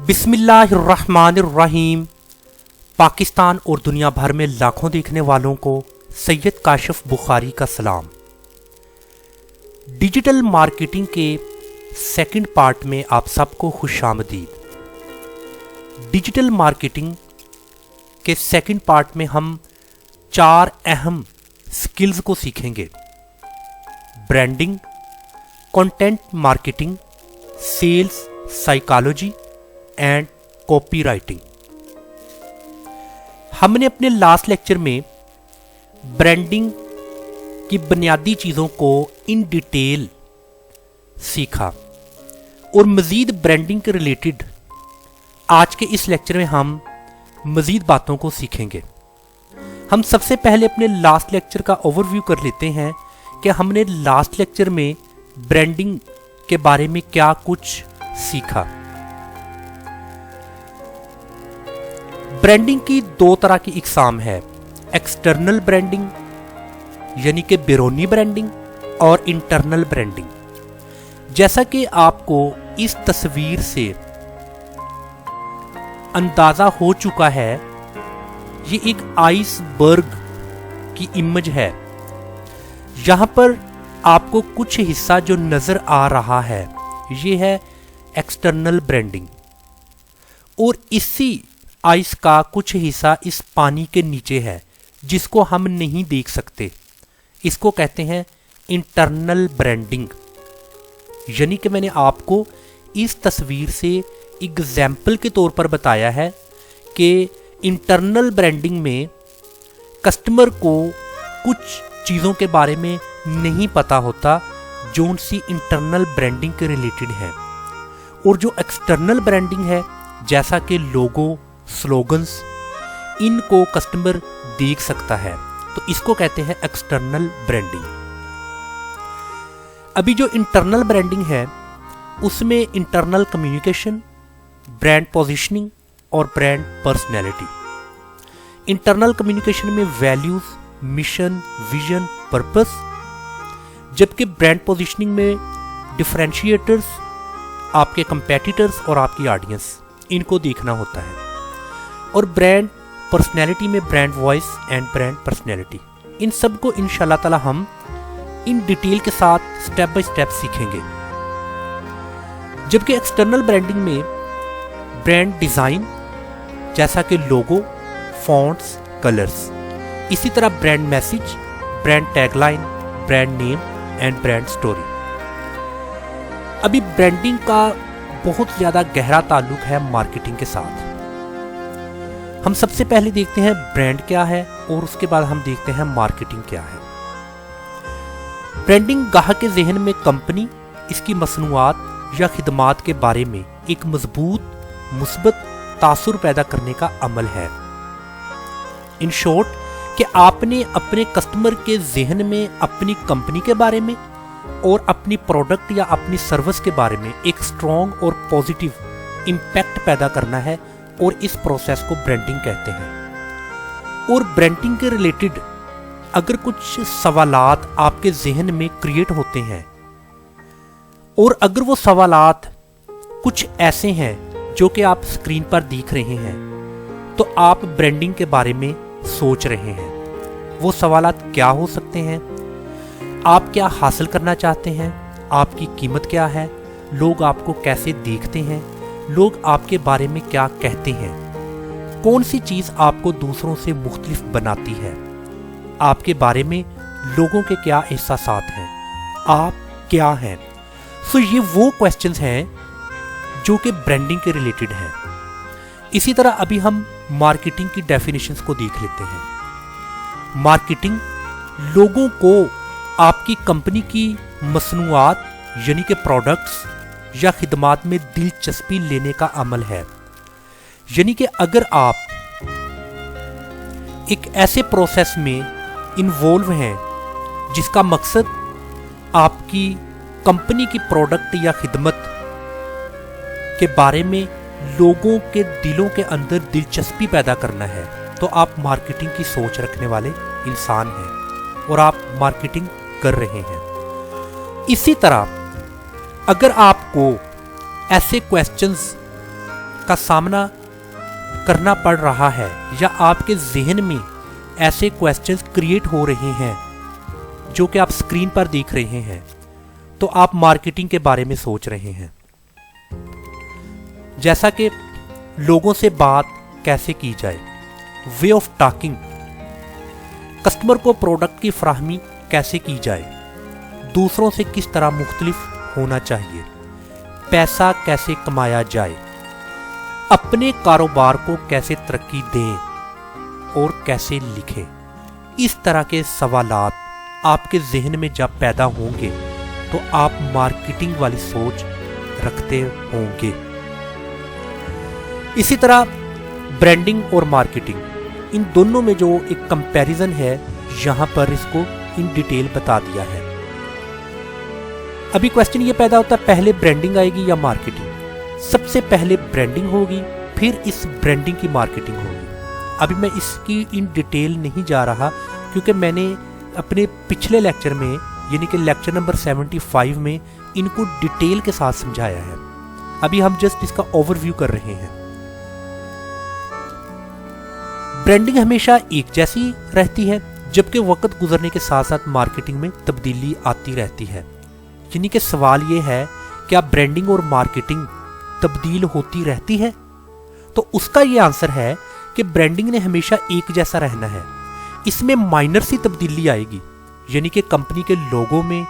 बिस्मिल्लाहिर्रहमानिर्रहीम। पाकिस्तान और दुनिया भर में लाखों देखने वालों को सैयद काशिफ बुखारी का सलाम। डिजिटल मार्केटिंग के सेकंड पार्ट में आप सबको खुशामदीद। डिजिटल मार्केटिंग के सेकंड पार्ट में हम 4 अहम स्किल्स को सीखेंगे: branding, content marketing, sales psychology and copywriting. हमने अपने लास्ट लेक्चर में ब्रांडिंग की बुनियादी चीज़ों को इन डिटेल सीखा और मज़ीद ब्रांडिंग के रिलेटेड आज के इस लेक्चर में हम मज़ीद बातों को सीखेंगे। हम सबसे पहले अपने लास्ट लेक्चर का ओवरव्यू कर लेते हैं कि हमने लास्ट लेक्चर में ब्रांडिंग के बारे में क्या कुछ सीखा। ब्रांडिंग की 2 तरह की इकसाम है: एक्सटर्नल ब्रांडिंग यानी कि बैरूनी ब्रांडिंग और इंटरनल ब्रांडिंग। जैसा कि आपको इस तस्वीर से अंदाजा हो चुका है, ये एक आइसबर्ग की इमेज है। यहां पर आपको कुछ हिस्सा जो नजर आ रहा है ये है एक्सटर्नल ब्रांडिंग, और इसी आइस का कुछ हिस्सा इस पानी के नीचे है जिसको हम नहीं देख सकते। इसको कहते हैं इंटरनल ब्रांडिंग। यानी कि मैंने आपको इस तस्वीर से एग्जाम्पल के तौर पर बताया है कि इंटरनल ब्रांडिंग में कस्टमर को कुछ चीज़ों के बारे में नहीं पता होता जो उनसी इंटरनल ब्रांडिंग के रिलेटेड है, और जो एक्सटर्नल ब्रांडिंग है जैसा कि लोगो, स्लोगन्स, इनको कस्टमर देख सकता है, तो इसको कहते हैं एक्सटर्नल ब्रांडिंग। अभी जो इंटरनल ब्रांडिंग है उसमें इंटरनल कम्युनिकेशन, ब्रांड पोजीशनिंग और ब्रांड पर्सनैलिटी। इंटरनल कम्युनिकेशन में वैल्यूज, मिशन, विजन, पर्पस, जबकि ब्रांड पोजीशनिंग में डिफरेंशिएटर्स, आपके कंपेटिटर्स और आपकी ऑडियंस, इनको देखना होता है। और ब्रांड पर्सनैलिटी में brand voice and brand personality. इन सब को इंशाल्लाह ताला हम इन डिटेल के साथ स्टेप बाय स्टेप सीखेंगे। जबकि एक्सटर्नल ब्रांडिंग में ब्रांड डिजाइन जैसा कि लोगो, फॉन्ट्स, कलर्स, इसी तरह brand message, brand tagline, brand name and brand story. अभी ब्रांडिंग का बहुत ज्यादा गहरा ताल्लुक है मार्केटिंग के साथ। हम सबसे पहले देखते हैं ब्रांड क्या है और उसके बाद हम देखते हैं मार्केटिंग क्या है। ब्रांडिंग गाहक के ज़हन में कंपनी, इसकी मसनूआत या खिदमात के बारे में एक मजबूत, मुस्बत तासुर पैदा करने का अमल है। इन शॉर्ट कि आपने अपने कस्टमर के ज़हन में अपनी कंपनी के बारे में और अपनी प्रोडक्ट या अपनी सर्विस के बारे में एक स्ट्रॉन्ग और पॉजिटिव इम्पैक्ट पैदा करना है, और इस प्रोसेस को ब्रांडिंग कहते हैं। और ब्रांडिंग के रिलेटेड अगर कुछ सवालात आपके जहन में क्रिएट होते हैं, और अगर वो सवालात कुछ ऐसे हैं जो कि आप स्क्रीन पर देख रहे हैं, तो आप ब्रांडिंग के बारे में सोच रहे हैं। वो सवालात क्या हो सकते हैं? आप क्या हासिल करना चाहते हैं? आपकी कीमत क्या है? लोग आपको कैसे देखते हैं? लोग आपके बारे में क्या कहते हैं? कौन सी चीज़ आपको दूसरों से मुख्तलिफ बनाती है? आपके बारे में लोगों के क्या एहसासात हैं? आप क्या हैं? सो ये वो क्वेश्चंस हैं जो कि ब्रांडिंग के रिलेटेड हैं। इसी तरह अभी हम मार्केटिंग की डेफिनेशंस को देख लेते हैं। मार्केटिंग लोगों को आपकी कंपनी की मसनूआत यानी कि प्रोडक्ट्स या खिदमात में दिलचस्पी लेने का अमल है। यानी कि अगर आप एक ऐसे प्रोसेस में इन्वॉल्व हैं जिसका मकसद आपकी कंपनी की प्रोडक्ट या खिदमत के बारे में लोगों के दिलों के अंदर दिलचस्पी पैदा करना है, तो आप मार्केटिंग की सोच रखने वाले इंसान हैं और आप मार्केटिंग कर रहे हैं। इसी तरह अगर आपको ऐसे क्वेश्चंस का सामना करना पड़ रहा है या आपके जहन में ऐसे क्वेश्चंस क्रिएट हो रहे हैं जो कि आप स्क्रीन पर देख रहे हैं, तो आप मार्केटिंग के बारे में सोच रहे हैं। जैसा कि लोगों से बात कैसे की जाए, वे ऑफ टॉकिंग, कस्टमर को प्रोडक्ट की फराहमी कैसे की जाए, दूसरों से किस तरह मुख्तलिफ होना चाहिए, पैसा कैसे कमाया जाए, अपने कारोबार को कैसे तरक्की दें और कैसे लिखें। इस तरह के सवालात आपके जहन में जब पैदा होंगे तो आप मार्केटिंग वाली सोच रखते होंगे। इसी तरह ब्रांडिंग और मार्केटिंग, इन दोनों में जो एक कंपैरिजन है, यहां पर इसको इन डिटेल बता दिया है। अभी क्वेश्चन ये पैदा होता है, पहले ब्रांडिंग आएगी या मार्केटिंग? सबसे पहले ब्रांडिंग होगी, फिर इस ब्रांडिंग की मार्केटिंग होगी। अभी मैं इसकी इन डिटेल नहीं जा रहा क्योंकि मैंने अपने पिछले लेक्चर में, यानी कि लेक्चर नंबर 75 में, इनको डिटेल के साथ समझाया है। अभी हम जस्ट इसका ओवरव्यू कर रहे हैं। ब्रांडिंग हमेशा एक जैसी रहती है, जबकि वक्त गुजरने के साथ साथ मार्केटिंग में तब्दीली आती रहती है। यानी कि सवाल ये है, क्या ब्रांडिंग और मार्केटिंग तब्दील होती रहती है? तो उसका ये आंसर है कि ब्रांडिंग ने हमेशा एक जैसा रहना है। इसमें माइनर सी तब्दीली आएगी, यानी कि कंपनी के लोगो में,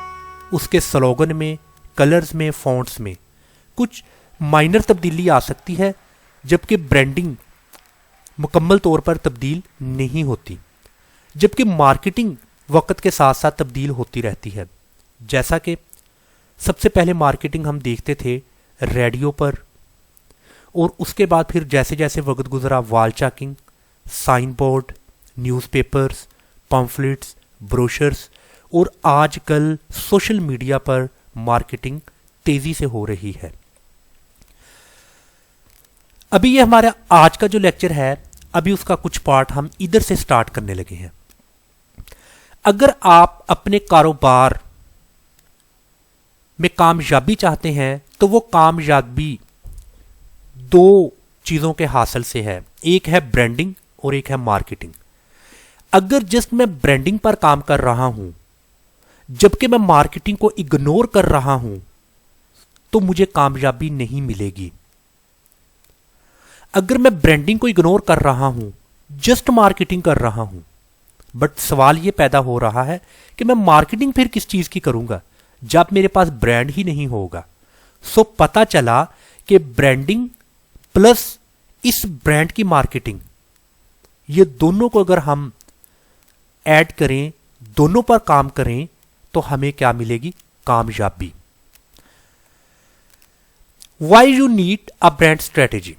उसके स्लोगन में, कलर्स में, फॉन्ट्स में कुछ माइनर तब्दीली आ सकती है, जबकि ब्रांडिंग मुकम्मल तौर पर तब्दील नहीं होती। जबकि मार्केटिंग वक्त के साथ साथ तब्दील होती रहती है। जैसा कि सबसे पहले मार्केटिंग हम देखते थे रेडियो पर, और उसके बाद फिर जैसे जैसे वक्त गुजरा wall chalking, sign board, newspapers, pamphlets, brochures, और आजकल सोशल मीडिया पर मार्केटिंग तेजी से हो रही है। अभी ये हमारा आज का जो लेक्चर है, अभी उसका कुछ पार्ट हम इधर से स्टार्ट करने लगे हैं। अगर आप अपने कारोबार में कामयाबी चाहते हैं तो वो कामयाबी दो चीजों के हासिल से है, एक है ब्रांडिंग और एक है मार्केटिंग। अगर जस्ट मैं ब्रांडिंग पर काम कर रहा हूं जबकि मैं मार्केटिंग को इग्नोर कर रहा हूं, तो मुझे कामयाबी नहीं मिलेगी। अगर मैं ब्रांडिंग को इग्नोर कर रहा हूं, जस्ट मार्केटिंग कर रहा हूं, बट सवाल यह पैदा हो रहा है कि मैं मार्केटिंग फिर किस चीज की करूंगा जब मेरे पास ब्रांड ही नहीं होगा। सो पता चला कि ब्रांडिंग प्लस इस ब्रांड की मार्केटिंग, ये दोनों को अगर हम ऐड करें, दोनों पर काम करें, तो हमें क्या मिलेगी? कामयाबी। Why you need a brand strategy?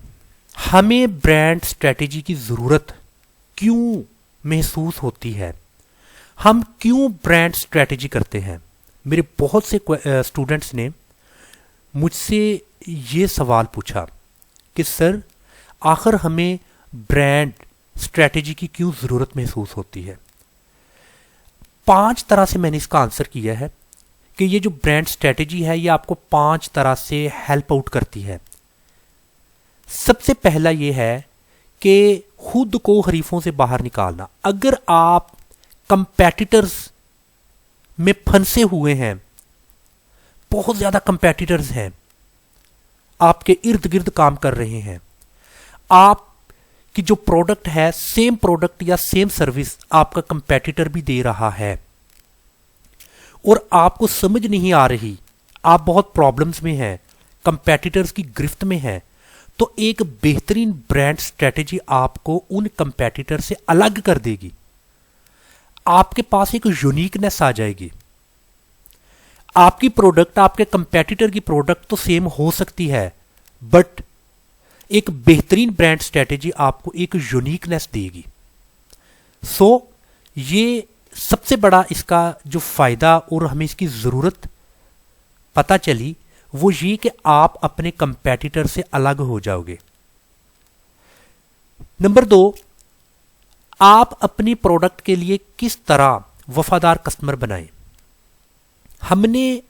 हमें ब्रांड स्ट्रेटेजी की जरूरत क्यों महसूस होती है? हम क्यों ब्रांड स्ट्रेटेजी करते हैं? मेरे बहुत से स्टूडेंट्स ने मुझसे ये सवाल पूछा कि सर, आखिर हमें ब्रांड स्ट्रेटेजी की क्यों जरूरत महसूस होती है? 5 तरह से मैंने इसका आंसर किया है कि ये जो ब्रांड स्ट्रेटेजी है, ये आपको 5 तरह से हेल्प आउट करती है। सबसे पहला ये है कि खुद को हरीफों से बाहर निकालना। अगर आप कंपेटिटर्स में फंसे हुए हैं, बहुत ज्यादा कंपेटिटर्स हैं, आपके इर्द गिर्द काम कर रहे हैं, आपकी जो प्रोडक्ट है, सेम प्रोडक्ट या सेम सर्विस आपका कंपेटिटर भी दे रहा है और आपको समझ नहीं आ रही, आप बहुत प्रॉब्लम्स में हैं, कंपेटिटर्स की गिरफ्त में हैं, तो एक बेहतरीन ब्रांड स्ट्रेटेजी आपको उन कंपेटिटर से अलग कर देगी। आपके पास एक यूनिकनेस आ जाएगी। आपकी प्रोडक्ट, आपके कंपेटिटर की प्रोडक्ट तो सेम हो सकती है, बट एक बेहतरीन ब्रांड स्ट्रेटेजी आपको एक यूनिकनेस देगी। सो ये सबसे बड़ा इसका जो फायदा और हमें इसकी जरूरत पता चली, वो ये कि आप अपने कंपेटिटर से अलग हो जाओगे। नंबर 2, आप अपनी प्रोडक्ट के लिए किस तरह वफादार कस्टमर बनाएं। हमने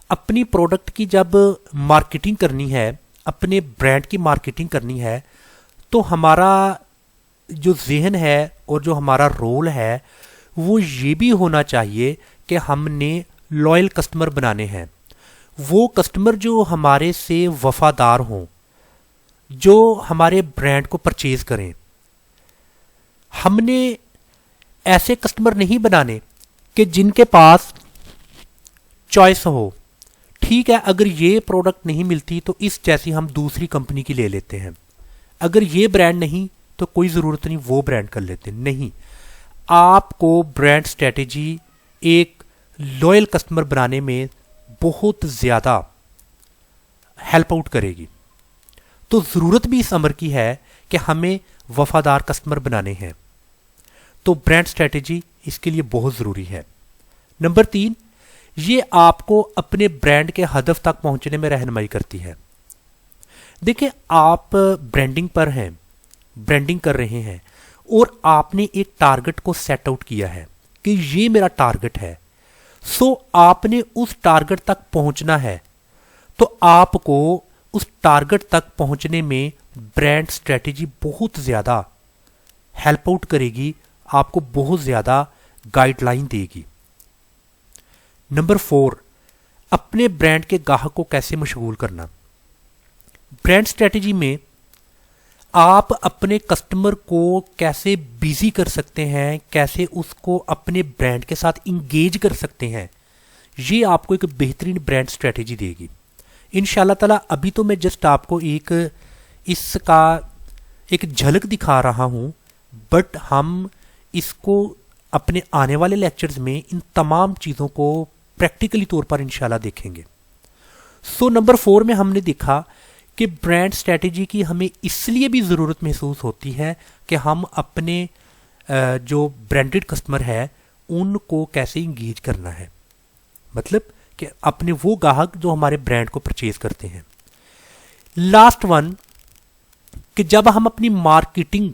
अपनी प्रोडक्ट की जब मार्केटिंग करनी है, اپنے برانڈ کی مارکیٹنگ کرنی ہے تو ہمارا جو ذہن ہے اور جو ہمارا رول ہے وہ یہ بھی ہونا چاہیے کہ ہم نے لائل کسٹمر بنانے ہیں، وہ کسٹمر جو ہمارے سے وفادار ہوں، جو ہمارے برانڈ کو پرچیز کریں۔ ہم نے ایسے کسٹمر نہیں بنانے کہ جن کے پاس چوائس ہو، ٹھیک ہے اگر یہ پروڈکٹ نہیں ملتی تو اس جیسی ہم دوسری کمپنی کی لے لیتے ہیں، اگر یہ برانڈ نہیں تو کوئی ضرورت نہیں وہ برانڈ کر لیتے، نہیں، آپ کو برانڈ اسٹریٹجی ایک لائل کسٹمر بنانے میں بہت زیادہ ہیلپ آؤٹ کرے گی۔ تو ضرورت بھی اس امر کی ہے کہ ہمیں وفادار کسٹمر بنانے ہیں، تو برانڈ اسٹریٹجی اس کے لیے بہت ضروری ہے۔ نمبر 3، یہ آپ کو اپنے برانڈ کے ہدف تک پہنچنے میں رہنمائی کرتی ہے۔ دیکھیں، آپ برانڈنگ پر ہیں، برانڈنگ کر رہے ہیں اور آپ نے ایک ٹارگٹ کو سیٹ آؤٹ کیا ہے کہ یہ میرا ٹارگٹ ہے، سو آپ نے اس ٹارگٹ تک پہنچنا ہے، تو آپ کو اس ٹارگٹ تک پہنچنے میں برانڈ اسٹریٹجی بہت زیادہ ہیلپ آؤٹ کرے گی، آپ کو بہت زیادہ گائیڈ لائن دے گی۔ نمبر 4، اپنے برانڈ کے گاہک کو کیسے مشغول کرنا۔ برانڈ اسٹریٹجی میں آپ اپنے کسٹمر کو کیسے بیزی کر سکتے ہیں، کیسے اس کو اپنے برانڈ کے ساتھ انگیج کر سکتے ہیں، یہ آپ کو ایک بہترین برانڈ اسٹریٹجی دے گی انشاءاللہ تعالیٰ۔ ابھی تو میں جسٹ آپ کو اس کا ایک جھلک دکھا رہا ہوں، بٹ ہم اس کو اپنے آنے والے لیکچرز میں ان تمام چیزوں کو پریکٹیکلی طور پر انشاءاللہ دیکھیں گے۔ سو نمبر 4 میں ہم نے دیکھا کہ برانڈ اسٹریٹجی کی ہمیں اس لیے بھی ضرورت محسوس ہوتی ہے کہ ہم اپنے جو برانڈڈ کسٹمر ہے ان کو کیسے انگیج کرنا ہے، مطلب کہ اپنے وہ گاہک جو ہمارے برانڈ کو پرچیز کرتے ہیں۔ لاسٹ ون، کہ جب ہم اپنی مارکیٹنگ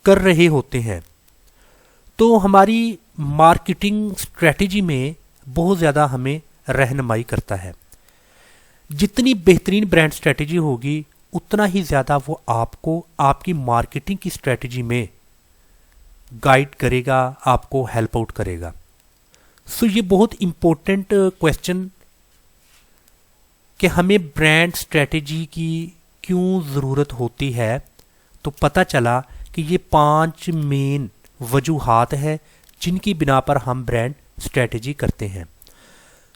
کر رہے ہوتے ہیں تو ہماری مارکیٹنگ اسٹریٹجی میں بہت زیادہ ہمیں رہنمائی کرتا ہے۔ جتنی بہترین برانڈ اسٹریٹجی ہوگی اتنا ہی زیادہ وہ آپ کو آپ کی مارکیٹنگ کی اسٹریٹجی میں گائیڈ کرے گا، آپ کو ہیلپ آؤٹ کرے گا۔ سو یہ بہت امپورٹنٹ کویسچن کہ ہمیں برانڈ اسٹریٹجی کی کیوں ضرورت ہوتی ہے، تو پتہ چلا کہ یہ 5 مین وجوہات ہیں جن کی بنا پر ہم برانڈ اسٹریٹجی کرتے ہیں۔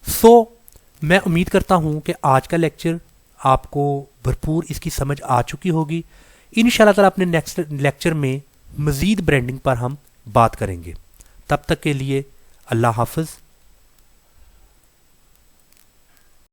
سو میں امید کرتا ہوں کہ آج کا لیکچر آپ کو بھرپور اس کی سمجھ آ چکی ہوگی۔ انشاءاللہ تعالیٰ اپنے نیکسٹ لیکچر میں مزید برانڈنگ پر ہم بات کریں گے۔ تب تک کے لیے اللہ حافظ۔